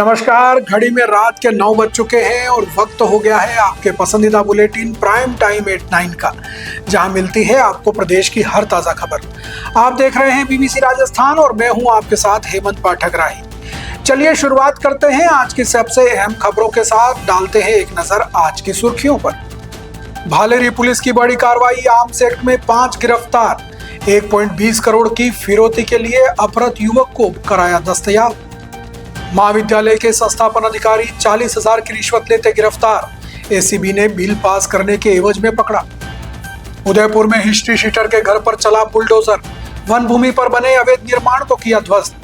नमस्कार। घड़ी में रात के 9 बज चुके हैं और वक्त हो गया है आपके पसंदीदा बुलेटिन प्राइम टाइम 8-9 का, जहां मिलती है आपको प्रदेश की हर ताजा खबर। आप देख रहे हैं बीबीसी राजस्थान और मैं हूं आपके साथ हेमंत पाठक राही। चलिए शुरुआत करते हैं आज की सबसे अहम खबरों के साथ। डालते हैं एक नजर आज की सुर्खियों पर। भालेरी पुलिस की बड़ी कार्रवाई, आर्म्स एक्ट में 5 गिरफ्तार। 1.20 करोड़ की फिरौती के लिए अपहृत युवक को कराया दस्तयाब। महाविद्यालय के संस्थापन अधिकारी 40,000 की रिश्वत लेते गिरफ्तार। एसीबी ने बिल पास करने के एवज में पकड़ा। उदयपुर में हिस्ट्री शीटर के घर पर चला बुलडोजर, वन भूमि पर बने अवैध निर्माण को किया ध्वस्त।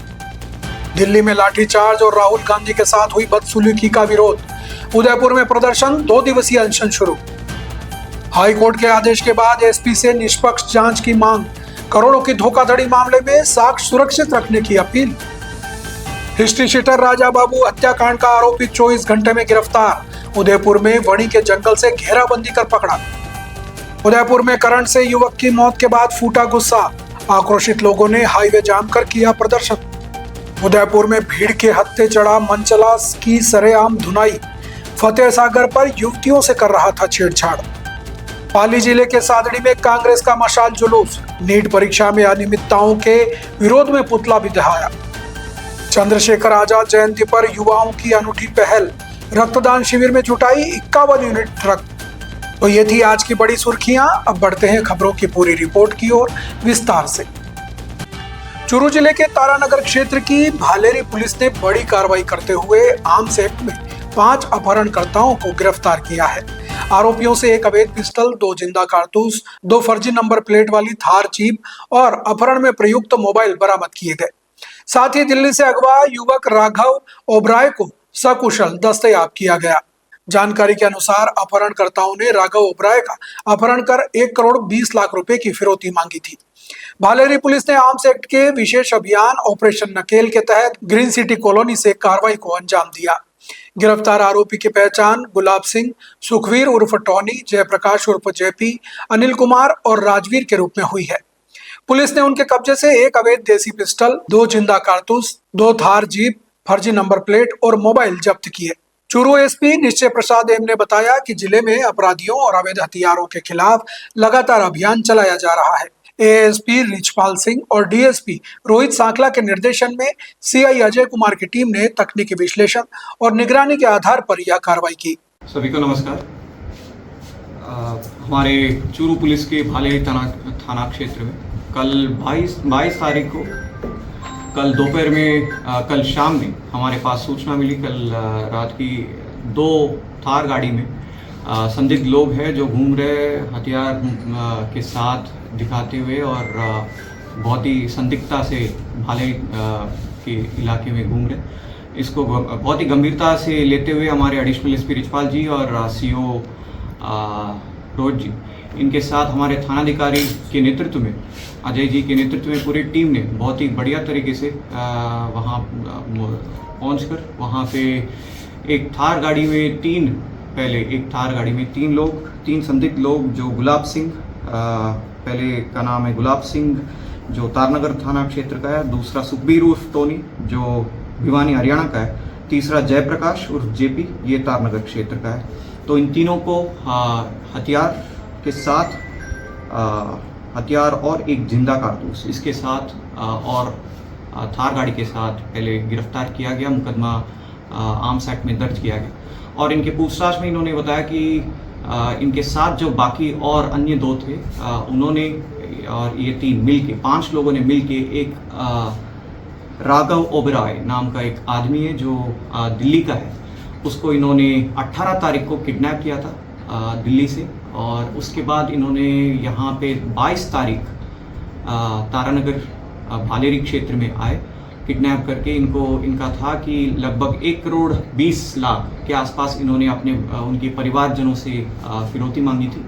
दिल्ली में लाठीचार्ज और राहुल गांधी के साथ हुई बदसलूकी का विरोध। उदयपुर में प्रदर्शन, 2 दिवसीय अनशन शुरू। हाईकोर्ट के आदेश के बाद एसपी से निष्पक्ष जांच की मांग। करोड़ों की धोखाधड़ी मामले में साक्ष्य सुरक्षित रखने की appeal. History sheeter Raja Babu हत्याकांड का आरोपी 24 घंटे में गिरफ्तार। उदयपुर में वणी के जंगल से घेराबंदी कर पकड़ा। उदयपुर में करंट से युवक की मौत के बाद फूटा गुस्सा। आक्रोशित लोगों ने हाईवे जाम कर किया प्रदर्शन। उदयपुर में भीड़ के हत्थे चढ़ा मनचला की सरेआम धुनाई। फतेह सागर पर युवतियों से कर रहा था छेड़छाड़। पाली जिले के सादड़ी में कांग्रेस का मशाल जुलूस। नीट परीक्षा में अनियमितताओं के विरोध में पुतला भी दहाया। चंद्रशेखर आजाद जयंती पर युवाओं की अनूठी पहल। रक्तदान शिविर में जुटाई 51 यूनिट रक्त। तो ये थी आज की बड़ी सुर्खियां। अब बढ़ते हैं खबरों की पूरी रिपोर्ट की ओर विस्तार से। चूरू जिले के तारानगर क्षेत्र की भालेरी पुलिस ने बड़ी कार्रवाई करते हुए आर्म्स एक्ट में 5 अपहरणकर्ताओं को गिरफ्तार किया है। आरोपियों से 1 अवैध पिस्टल, 2 जिंदा कारतूस, 2 फर्जी नंबर प्लेट वाली थार जीप और अपहरण में प्रयुक्त मोबाइल बरामद किए गए। साथ ही दिल्ली से अगवा युवक राघव ओबराय को सकुशल दस्तयाब किया गया। जानकारी के अनुसार अपहरणकर्ताओं ने राघव ओबराय का अपहरण कर 1 करोड़ 20 लाख रुपए की फिरौती मांगी थी। भालेरी पुलिस ने आर्म्स एक्ट के विशेष अभियान ऑपरेशन नकेल के तहत ग्रीन सिटी कॉलोनी से कार्रवाई को अंजाम दिया। गिरफ्तार आरोपी की पहचान गुलाब सिंह, सुखवीर उर्फ टॉनी, जयप्रकाश उर्फ जेपी, अनिल कुमार और राजवीर के रूप में हुई है। पुलिस ने उनके कब्जे से 1 अवैध देसी पिस्टल, 2 जिंदा कारतूस, 2 थार जीप, फर्जी नंबर प्लेट और मोबाइल जब्त किए। चूरू एसपी निश्चय प्रसाद एम ने बताया कि जिले में अपराधियों और अवैध हथियारों के खिलाफ लगातार अभियान चलाया जा रहा है। एएसपी रिचपाल सिंह और डीएसपी रोहित सांखला के निर्देशन में सीआई अजय कुमार की टीम ने तकनीकी विश्लेषण और निगरानी के आधार पर यह कार्रवाई की। सभी को नमस्कार। हमारे चूरू पुलिस के भालेरी थाना क्षेत्र में कल 22 तारीख को कल दोपहर में कल शाम में हमारे पास सूचना मिली। कल रात की 2 थार गाड़ी में संदिग्ध लोग हैं जो घूम रहे हथियार के साथ दिखाते हुए और बहुत ही संदिग्धता से भालेरी के इलाके में घूम रहे। इसको बहुत ही गंभीरता से लेते हुए हमारे एडिशनल एसपी रिचपाल जी और सीओ रोज जी, इनके साथ हमारे थानाधिकारी के नेतृत्व में, अजय जी के नेतृत्व में पूरी टीम ने बहुत ही बढ़िया तरीके से वहाँ पहुँचकर वहाँ पे एक थार गाड़ी में 3 संदिग्ध लोग, जो गुलाब सिंह, पहले का नाम है गुलाब सिंह जो तारनगर थाना क्षेत्र का है, दूसरा सुखबीर उर्फ टोनी जो भिवानी हरियाणा का है, तीसरा जयप्रकाश उर्फ जेपी ये तारनगर क्षेत्र का है। तो इन तीनों को हथियार के साथ हथियार और 1 जिंदा कारतूस इसके साथ और थार गाड़ी के साथ पहले गिरफ्तार किया गया। मुकदमा आर्म्स एक्ट में दर्ज किया गया और इनके पूछताछ में इन्होंने बताया कि इनके साथ जो बाकी और अन्य 2 थे उन्होंने और ये 3 मिलके 5 लोगों ने मिलके एक राघव ओबराय नाम का एक आदमी है जो दिल्ली का है, उसको इन्होंने 18 तारीख को किडनैप किया था दिल्ली से और उसके बाद इन्होंने यहाँ पे 22 तारीख तारानगर भालेरी क्षेत्र में आए। किडनैप करके इनका था कि लगभग 1 करोड़ 20 लाख के आसपास इन्होंने उनके परिवारजनों से फिरौती मांगी थी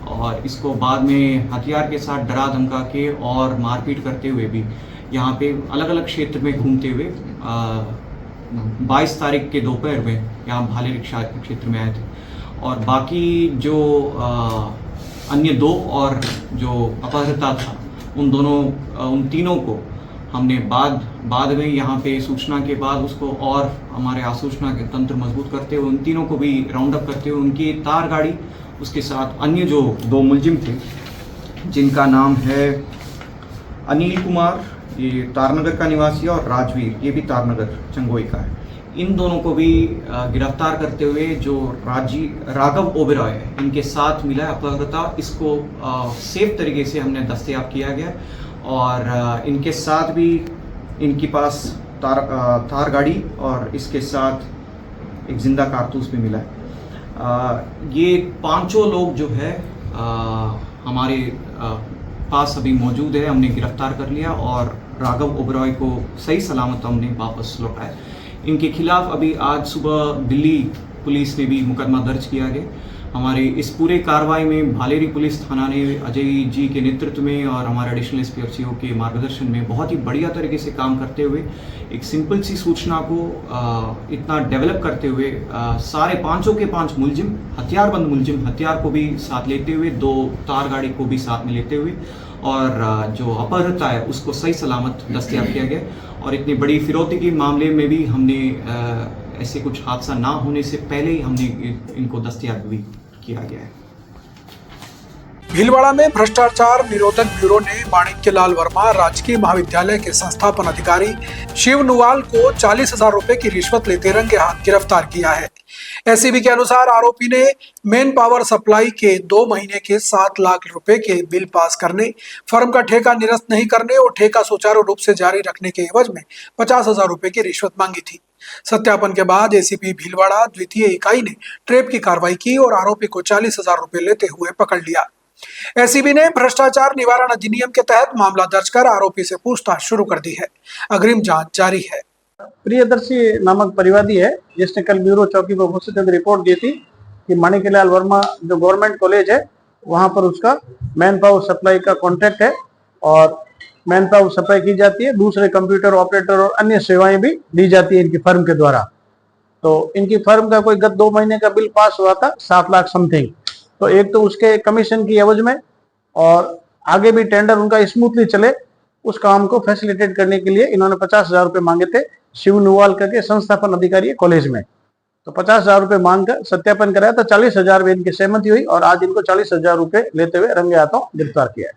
और इसको बाद में हथियार के साथ डरा धमका के और मारपीट करते हुए भी यहाँ पे अलग अलग क्षेत्र में घूमते हुए 22 तारीख के दोपहर में यहाँ भालेरी क्षेत्र में आए थे। और बाकी जो अन्य 2 और जो अपहृता था उन तीनों को हमने बाद में यहाँ पे सूचना के बाद उसको और हमारे आसूचना के तंत्र मजबूत करते हुए उन तीनों को भी राउंड अप करते हुए उनकी तार गाड़ी, उसके साथ अन्य जो 2 मुलजिम थे जिनका नाम है अनिल कुमार, ये तारनगर का निवासी है, और राजवीर, ये भी तारनगर चंगोई का है, इन दोनों को भी गिरफ्तार करते हुए जो राघव ओबेरॉय है इनके साथ मिला अपहृता, इसको सेफ तरीके से हमने दस्तयाब किया गया और इनके साथ भी इनके पास थार गाड़ी और इसके साथ एक जिंदा कारतूस भी मिला है। ये 5 लोग जो है हमारे पास अभी मौजूद है, हमने गिरफ्तार कर लिया और राघव ओबेरॉय को सही सलामत हमने वापस लौटाया। इनके खिलाफ अभी आज सुबह दिल्ली पुलिस ने भी मुकदमा दर्ज किया गया। हमारे इस पूरे कार्रवाई में भालेरी पुलिस थाना ने अजय जी के नेतृत्व में और हमारे एडिशनल एसपी एफसीओ के मार्गदर्शन में बहुत ही बढ़िया तरीके से काम करते हुए एक सिंपल सी सूचना को इतना डेवलप करते हुए सारे 5 के 5 मुलजिम, हथियारबंद मुलजिम, हथियार को भी साथ लेते हुए 2 तार गाड़ी को भी साथ में लेते हुए और जो अपहृता है उसको सही सलामत दस्तयाब किया गया। और इतनी बड़ी फिरौती के मामले में भी हमने ऐसे कुछ हादसा ना होने से पहले ही हमने इनको दस्तयाब भी किया गया है। भीलवाड़ा में भ्रष्टाचार निरोधक ब्यूरो ने माणिक्यलाल वर्मा राजकीय महाविद्यालय के संस्थापन अधिकारी शिव नुवाल को 40,000 रुपए की रिश्वत लेते रंगे हाथ गिरफ्तार किया है। एसीबी के अनुसार आरोपी ने मेन पावर सप्लाई के 2 महीने के 7 लाख रुपए के बिल पास करने, फर्म का ठेका निरस्त नहीं करने और ठेका सुचारू रूप से जारी रखने के एवज में 50,000 रुपए की रिश्वत मांगी थी। सत्यापन के बाद एसीपी भीलवाड़ा द्वितीय इकाई ने ट्रेप की कार्रवाई की और आरोपी को 40,000 रुपए लेते हुए पकड़ लिया। एसीबी ने भ्रष्टाचार निवारण अधिनियम के तहत मामला दर्ज कर आरोपी से पूछताछ शुरू कर दी है। अग्रिम जांच जारी है। प्रियदर्शी नामक परिवादी है जिसने कल ब्यूरो चौकी पर घोषित रिपोर्ट दी थी कि माणिक्यलाल वर्मा जो गवर्नमेंट कॉलेज है वहां पर उसका मैन पावर सप्लाई का कॉन्ट्रैक्ट है और मैन पावर सप्लाई की जाती है, दूसरे कंप्यूटर ऑपरेटर और अन्य सेवाएं भी दी जाती है इनकी फर्म के द्वारा। तो इनकी फर्म का कोई गत 2 महीने का बिल पास हुआ था 7 लाख समथिंग। तो एक तो उसके कमीशन की एवज में और आगे भी टेंडर उनका स्मूथली चले उस काम को फैसिलिटेट करने के लिए इन्होंने 50,000 रुपए मांगे थे शिव नुवाल करके संस्थापन अधिकारी कॉलेज में। तो 50,000 रुपए मांग कर सत्यापन कराया तो 40,000 में इनकी सहमति हुई और आज इनको 40,000 रुपए लेते हुए रंगे हाथों गिरफ्तार किया है।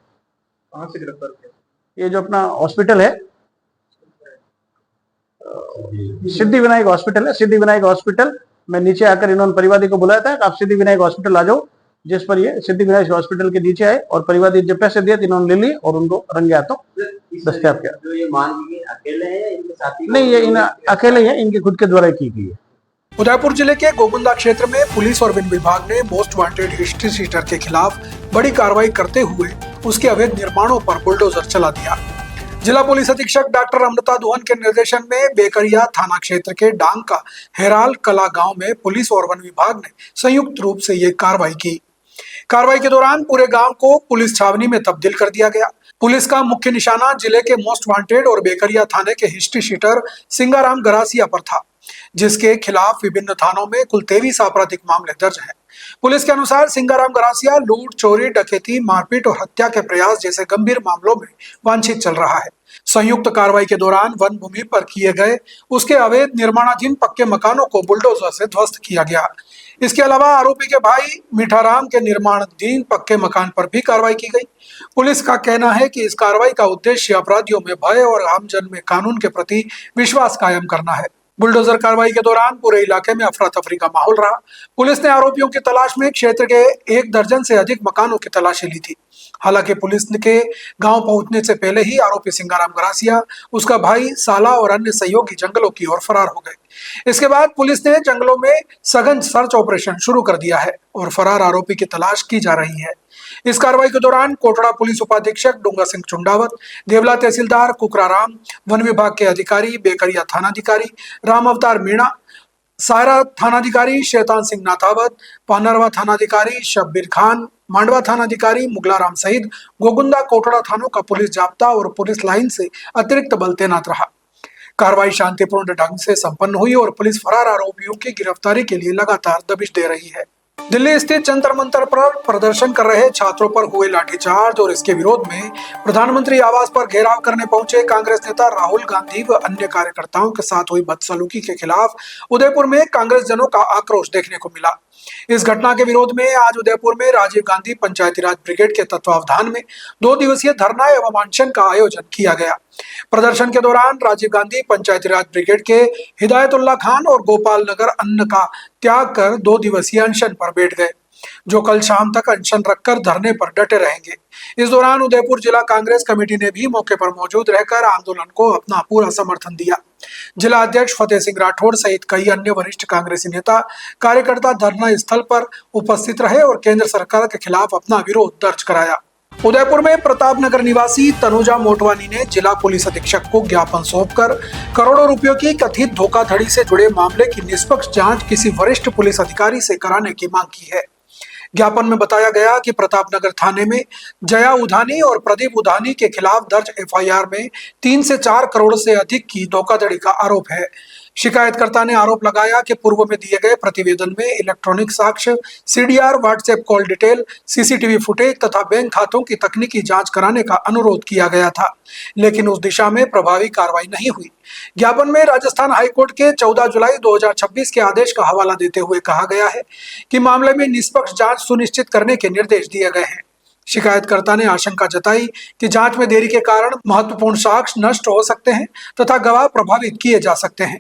कहां से गिरफ्तार किया? ये जो अपना हॉस्पिटल है सिद्धि विनायक हॉस्पिटल है, सिद्धि विनायक हॉस्पिटल में नीचे आकर इन्होंने परिवादी को बुलाया था आप सिद्धि विनायक हॉस्पिटल आ जाओ, जिस पर ये सिद्धि विनायक हॉस्पिटल के नीचे आए और परिवादी जब पैसे दिए इन्होंने ले लिए और उनको रंगे हाथों दस्तयाब किया। जो ये मानवीय अकेले हैं या इनके साथी? नहीं, ये इन अकेले हैं, इनके खुद के द्वारा की गई है। उदयपुर जिले के गोगुंदा क्षेत्र में पुलिस और वन विभाग ने मोस्ट वांटेड हिस्ट्री सीटर के खिलाफ बड़ी कार्रवाई करते हुए उसके अवैध निर्माणों पर बुलडोजर चला दिया। जिला पुलिस अधीक्षक डॉक्टर अमृता दुहन के निर्देशन में बेकरिया थाना क्षेत्र के डांग का हेराल कला गांव में पुलिस और वन विभाग ने संयुक्त रूप से ये कार्रवाई की। कार्रवाई के दौरान पूरे गांव को पुलिस छावनी में तब्दील कर दिया गया। पुलिस का मुख्य निशाना जिले के मोस्ट वांटेड और बेकरिया थाने के हिस्ट्री शीटर सिंगाराम गरासिया पर था, जिसके खिलाफ विभिन्न थानों में कुल 23 आपराधिक मामले दर्ज हैं। पुलिस के अनुसार सिंगाराम गरासिया लूट, चोरी, डकैती, मारपीट और हत्या के प्रयास जैसे गंभीर मामलों में वांछित चल रहा है। संयुक्त कार्रवाई के दौरान वन भूमि पर किए गए उसके अवैध निर्माणाधीन पक्के मकानों को बुलडोजर से ध्वस्त किया गया। इसके अलावा आरोपी के भाई मीठाराम के निर्माणाधीन पक्के मकान पर भी कार्रवाई की गई। पुलिस का कहना है कि इस कार्रवाई का उद्देश्य अपराधियों में भय और आमजन में कानून के प्रति विश्वास कायम करना है। बुलडोजर कार्रवाई के दौरान पूरे इलाके में अफरा तफरी का माहौल रहा। पुलिस ने आरोपियों की तलाश में क्षेत्र के 1 दर्जन से अधिक मकानों की तलाशी ली थी। हालांकि पुलिस के गांव पहुंचने से पहले ही आरोपी सिंगाराम गरासिया, उसका भाई, साला और अन्य सहयोगी जंगलों की ओर फरार हो गए। इसके बाद पुलिस ने जंगलों में सघन सर्च ऑपरेशन शुरू कर दिया है और फरार आरोपी की तलाश की जा रही है। इस कार्रवाई के दौरान कोटड़ा पुलिस उपाधीक्षक डूंगा सिंह चुंडावत, देवला तहसीलदार कुकराराम, वन विभाग के अधिकारी, बेकरिया थानाधिकारी राम अवतार मीणा, सायरा थानाधिकारी शैतान सिंह नाथावत, पानरवा थानाधिकारी शब्बीर खान, मांडवा थानाधिकारी मुगलाराम सहित गोगुंदा कोटड़ा थानों का पुलिस जाब्ता और पुलिस लाइन से अतिरिक्त बल तैनात रहा। कार्रवाई शांतिपूर्ण ढंग से संपन्न हुई और पुलिस फरार आरोपियों की गिरफ्तारी के लिए लगातार दबिश दे रही है। दिल्ली स्थित जंतर मंतर पर प्रदर्शन कर रहे छात्रों पर हुए लाठीचार्ज और इसके विरोध में प्रधानमंत्री आवास पर घेराव करने पहुंचे कांग्रेस नेता राहुल गांधी व अन्य कार्यकर्ताओं के साथ हुई बदसलूकी के खिलाफ उदयपुर में कांग्रेस जनों का आक्रोश देखने को मिला। इस घटना के विरोध में आज उदयपुर में राजीव गांधी पंचायती राज ब्रिगेड के तत्वावधान में 2 दिवसीय धरना एवं अनशन का आयोजन किया गया। प्रदर्शन के दौरान राजीव गांधी पंचायती राज ब्रिगेड के हिदायतुल्ला खान और गोपाल नगर अन्न का त्याग कर 2 दिवसीय अनशन पर बैठ गए, जो कल शाम तक अनशन रखकर धरने पर डटे रहेंगे। इस दौरान उदयपुर जिला कांग्रेस कमेटी ने भी मौके पर मौजूद रहकर आंदोलन को अपना पूरा समर्थन दिया। जिला अध्यक्ष फतेह सिंह राठौड़ सहित कई अन्य वरिष्ठ कांग्रेसी नेता कार्यकर्ता धरना स्थल पर उपस्थित रहे और केंद्र सरकार के खिलाफ अपना विरोध दर्ज कराया। उदयपुर में प्रताप नगर निवासी तनुजा मोटवानी ने जिला पुलिस अधीक्षक को ज्ञापन सौंपकर करोड़ों रुपयों की कथित धोखाधड़ी से जुड़े मामले की निष्पक्ष जांच किसी वरिष्ठ पुलिस अधिकारी से कराने की मांग की है। ज्ञापन में बताया गया कि प्रतापनगर थाने में जया उधानी और प्रदीप उधानी के खिलाफ दर्ज एफआईआर में 3 से 4 करोड़ से अधिक की धोखाधड़ी का आरोप है। शिकायतकर्ता ने आरोप लगाया कि पूर्व में दिए गए प्रतिवेदन में इलेक्ट्रॉनिक साक्ष्य, CDR, WhatsApp call detail, CCTV footage तथा बैंक खातों की तकनीकी जांच कराने का अनुरोध किया गया था, लेकिन उस दिशा में प्रभावी कार्रवाई नहीं हुई। ज्ञापन में राजस्थान हाईकोर्ट के 14 जुलाई 2026 के आदेश का हवाला देते हुए कहा गया है कि मामले में निष्पक्ष जांच सुनिश्चित करने के निर्देश दिए गए हैं। शिकायतकर्ता ने आशंका जताई कि जांच में देरी के कारण महत्वपूर्ण साक्ष्य नष्ट हो सकते हैं तथा गवाह प्रभावित किए जा सकते हैं।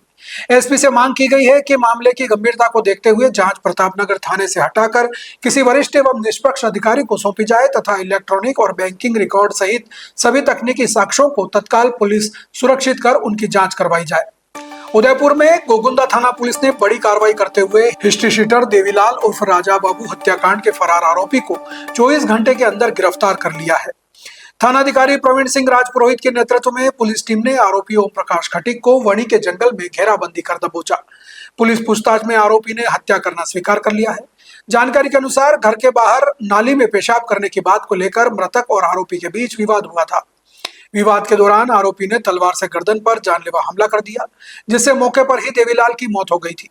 एसपी से मांग की गई है कि मामले की गंभीरता को देखते हुए जांच प्रतापनगर थाने से हटाकर किसी वरिष्ठ एवं निष्पक्ष अधिकारी को सौंपी जाए तथा इलेक्ट्रॉनिक और बैंकिंग रिकॉर्ड सहित सभी तकनीकी साक्ष्यों को तत्काल पुलिस सुरक्षित कर उनकी जांच करवाई जाए। उदयपुर में गोगुंदा थाना पुलिस ने बड़ी कार्रवाई करते हुए हिस्ट्री शीटर देवीलाल उर्फ राजा बाबू हत्याकांड के फरार आरोपी को 24 घंटे के अंदर गिरफ्तार कर लिया है। थानाधिकारी प्रवीण सिंह राजपुरोहित के नेतृत्व में पुलिस टीम ने आरोपी ओम प्रकाश खटीक को वणी के जंगल में घेराबंदी कर दबोचा। पुलिस पूछताछ में आरोपी ने हत्या करना स्वीकार कर लिया है। जानकारी के अनुसार घर के बाहर नाली में पेशाब करने की बात को लेकर मृतक और आरोपी के बीच विवाद हुआ था। विवाद के दौरान आरोपी ने तलवार से गर्दन पर जानलेवा हमला कर दिया, जिससे मौके पर ही देवीलाल की मौत हो गई थी।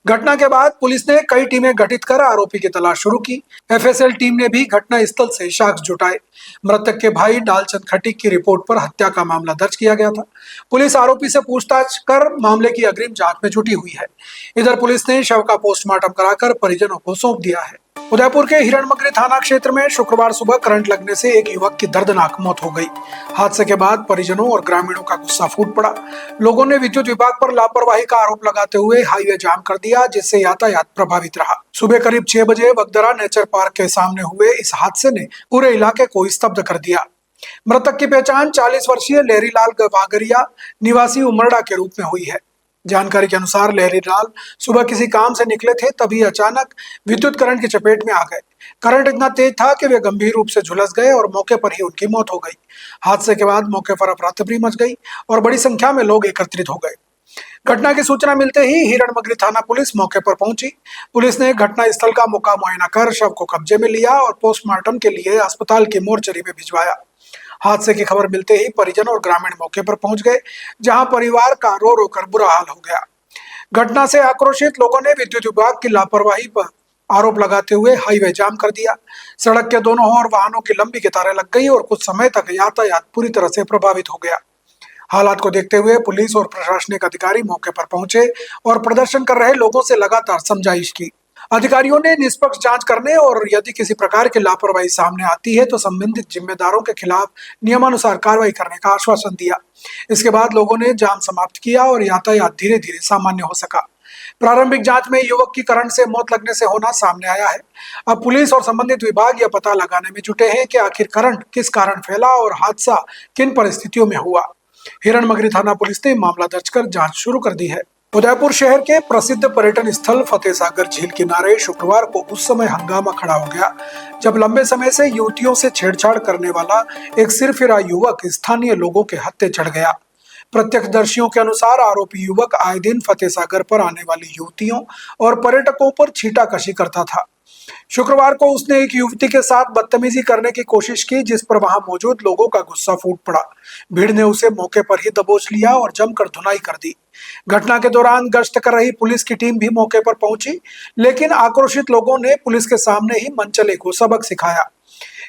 घटना के बाद पुलिस ने कई टीमें गठित कर आरोपी की तलाश शुरू की। एफएसएल टीम ने भी घटना स्थल से साक्ष्य जुटाए। मृतक के भाई डालचंद खटीक की रिपोर्ट पर हत्या का मामला दर्ज किया गया था। पुलिस आरोपी से पूछताछ कर मामले की अग्रिम जांच में जुटी हुई है। इधर पुलिस ने शव का पोस्टमार्टम कराकर परिजनों को सौंप दिया है। उदयपुर के हिरणमगरी थाना क्षेत्र में शुक्रवार सुबह करंट लगने से एक युवक की दर्दनाक मौत हो गई। हादसे के बाद परिजनों और ग्रामीणों का गुस्सा फूट पड़ा। लोगों ने विद्युत विभाग पर लापरवाही का आरोप लगाते हुए हाईवे जाम कर दिया, जिससे यातायात प्रभावित रहा। सुबह करीब 6 बजे वगदरा नेचर पार्क के सामने हुए इस हादसे ने पूरे इलाके को स्तब्ध कर दिया। मृतक की पहचान 40 वर्षीय लहरीलाल वागरिया निवासी उमरडा के रूप में हुई है। जानकारी के अनुसार लहरीलाल सुबह किसी काम से निकले थे, तभी अचानक विद्युत करंट की चपेट में आ गए। करंट इतना तेज था कि वे गंभीर रूप से झुलस गए और मौके पर ही उनकी मौत हो गई। हादसे के बाद मौके पर अफरा-तफरी मच गई और बड़ी संख्या में लोग एकत्रित हो गए। घटना की सूचना मिलते ही हिरणमगरी थाना पुलिस मौके पर पहुंची। पुलिस ने घटना स्थल का मौका मुआयना कर शव को कब्जे में लिया और पोस्टमार्टम के लिए अस्पताल की मोर्चरी में भिजवाया। हादसे की खबर मिलते ही परिजन और ग्रामीण मौके पर पहुंच गए, जहां परिवार का रो रो कर बुरा हाल हो गया। घटना से आक्रोशित लोगों ने विद्युत विभाग की लापरवाही पर आरोप लगाते हुए हाईवे जाम कर दिया। सड़क के दोनों ओर वाहनों की लंबी कतारें लग गई और कुछ समय तक यातायात पूरी तरह से प्रभावित हो गया। हालात को देखते हुए पुलिस और प्रशासनिक अधिकारी मौके पर पहुंचे और प्रदर्शन कर रहे लोगों से लगातार समझाइश की। अधिकारियों ने निष्पक्ष जांच करने और यदि किसी प्रकार की लापरवाही सामने आती है तो संबंधित जिम्मेदारों के खिलाफ नियमानुसार कार्रवाई करने का आश्वासन दिया। इसके बाद लोगों ने जाम समाप्त किया और यातायात धीरे धीरे सामान्य हो सका। प्रारंभिक जांच में युवक की करंट से मौत लगने से होना सामने आया है। अब पुलिस और संबंधित विभाग यह पता लगाने में जुटे हैं कि आखिर करंट किस कारण फैला और हादसा किन परिस्थितियों में हुआ। हिरणमगरी थाना पुलिस ने मामला दर्ज कर जांच शुरू कर दी है। उदयपुर शहर के प्रसिद्ध पर्यटन स्थल फतेह सागर झील किनारे शुक्रवार को उस समय हंगामा खड़ा हो गया जब लंबे समय से युवतियों से छेड़छाड़ करने वाला एक सिरफिरा युवक स्थानीय लोगों के हत्थे चढ़ गया। प्रत्यक्षदर्शियों के अनुसार आरोपी युवक आए दिन फतेह सागर पर आने वाली युवतियों और पर्यटकों पर छींटाकशी करता था। शुक्रवार को उसने एक युवती के साथ बदतमीजी करने की कोशिश की, जिस पर वहां मौजूद लोगों का गुस्सा फूट पड़ा। भीड़ ने उसे मौके पर ही दबोच लिया और जमकर धुनाई कर दी। घटना के दौरान गश्त कर रही पुलिस की टीम भी मौके पर पहुंची, लेकिन आक्रोशित लोगों ने पुलिस के सामने ही मनचले को सबक सिखाया।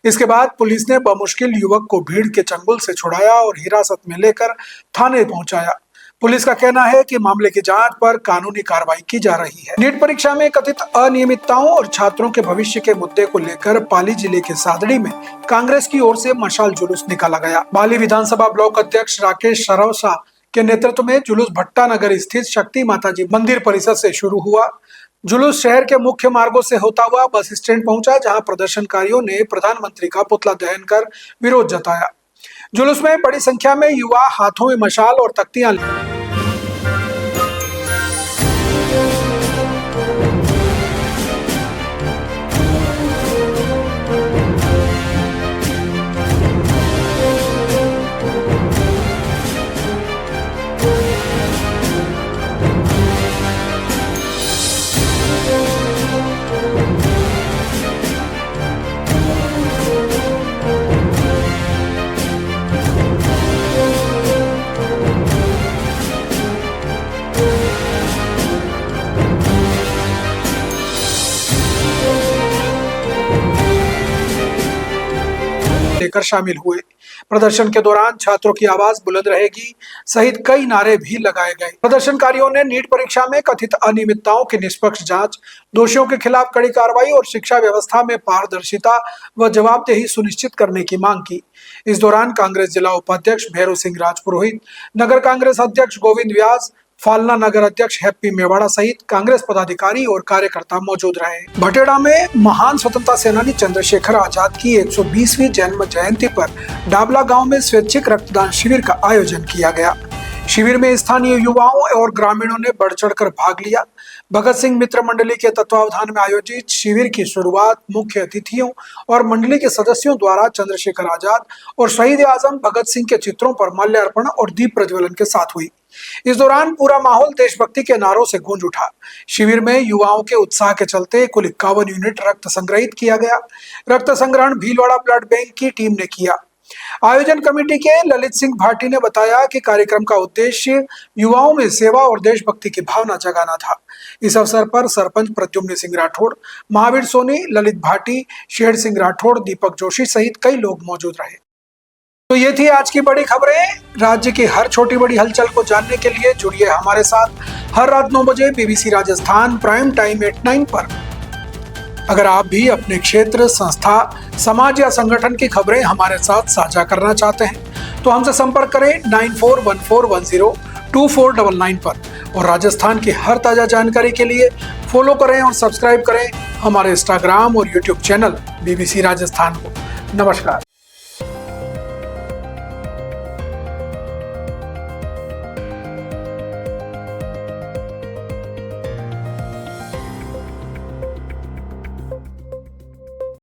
इसके बाद पुलिस ने बमुश्किल युवक को भीड़ के चंगुल से छुड़ाया और हिरासत में लेकर थाने पहुंचाया। पुलिस का कहना है कि मामले की जांच पर कानूनी कार्रवाई की जा रही है। नीट परीक्षा में कथित अनियमितताओं और छात्रों के भविष्य के मुद्दे को लेकर पाली जिले के सादड़ी में कांग्रेस की ओर से मशाल जुलूस निकाला गया। पाली विधानसभा ब्लॉक अध्यक्ष राकेश सरवसा के नेतृत्व में जुलूस भट्टा नगर स्थित शक्ति माताजी मंदिर परिसर से शुरू हुआ। जुलूस शहर के मुख्य मार्गों से होता हुआ बस स्टैंड पहुंचा, जहां प्रदर्शनकारियों ने प्रधानमंत्री का पुतला दहन कर विरोध जताया। जुलूस में बड़ी संख्या में युवा हाथों में मशाल और तख्तियां लेकर शामिल हुए। प्रदर्शन के दौरान छात्रों की आवाज बुलंद रहेगी सहित कई नारे भी लगाए गए। प्रदर्शनकारियों ने नीट परीक्षा में कथित अनियमितताओं की निष्पक्ष जांच, दोषियों के खिलाफ कड़ी कार्रवाई और शिक्षा व्यवस्था में पारदर्शिता व जवाबदेही सुनिश्चित करने की मांग की। इस दौरान कांग्रेस जिला उपाध्यक्ष भैरव सिंह राजपुरोहित, नगर कांग्रेस अध्यक्ष गोविंद व्यास, फालना नगर अध्यक्ष हैप्पी मेवाड़ा सहित कांग्रेस पदाधिकारी और कार्यकर्ता मौजूद रहे। भटेड़ा में महान स्वतंत्रता सेनानी चंद्रशेखर आजाद की 120वीं जन्म जयंती पर डाबला गांव में स्वैच्छिक रक्तदान शिविर का आयोजन किया गया। शिविर में स्थानीय युवाओं और ग्रामीणों ने बढ़ चढ़कर भाग लिया। भगत सिंह मित्र मंडली के तत्वावधान में आयोजित शिविर की शुरुआत मुख्य अतिथियों और मंडली के सदस्यों द्वारा चंद्रशेखर आजाद और शहीद आजम भगत सिंह के चित्रों पर माल्यार्पण और दीप प्रज्वलन के साथ हुई। इस दौरान पूरा माहौल देशभक्ति के नारों से गूंज उठा। शिविर में युवाओं के उत्साह के चलते कुल 51 यूनिट रक्त संग्रहित किया गया। रक्त संग्रहण भीलवाड़ा ब्लड बैंक की टीम ने किया। आयोजन कमेटी के ललित सिंह भाटी ने बताया कि कार्यक्रम का उद्देश्य युवाओं में सेवा और देशभक्ति की भावना जगाना था। इस अवसर पर सरपंच प्रद्युम्न सिंह राठौड़, महावीर सोनी, ललित भाटी, शेर सिंह राठौड़, दीपक जोशी सहित कई लोग मौजूद रहे। तो ये थी आज की बड़ी खबरें। राज्य की हर छोटी बड़ी हलचल को जानने के लिए जुड़िए हमारे साथ हर रात 9 बजे बीबीसी राजस्थान प्राइम टाइम 89 पर। अगर आप भी अपने क्षेत्र, संस्था, समाज या संगठन की खबरें हमारे साथ साझा करना चाहते हैं तो हमसे संपर्क करें 9414102499 पर। और राजस्थान की हर ताजा जानकारी के लिए फॉलो करें और सब्सक्राइब करें हमारे इंस्टाग्राम और यूट्यूब चैनल बीबीसी राजस्थान को। नमस्कार।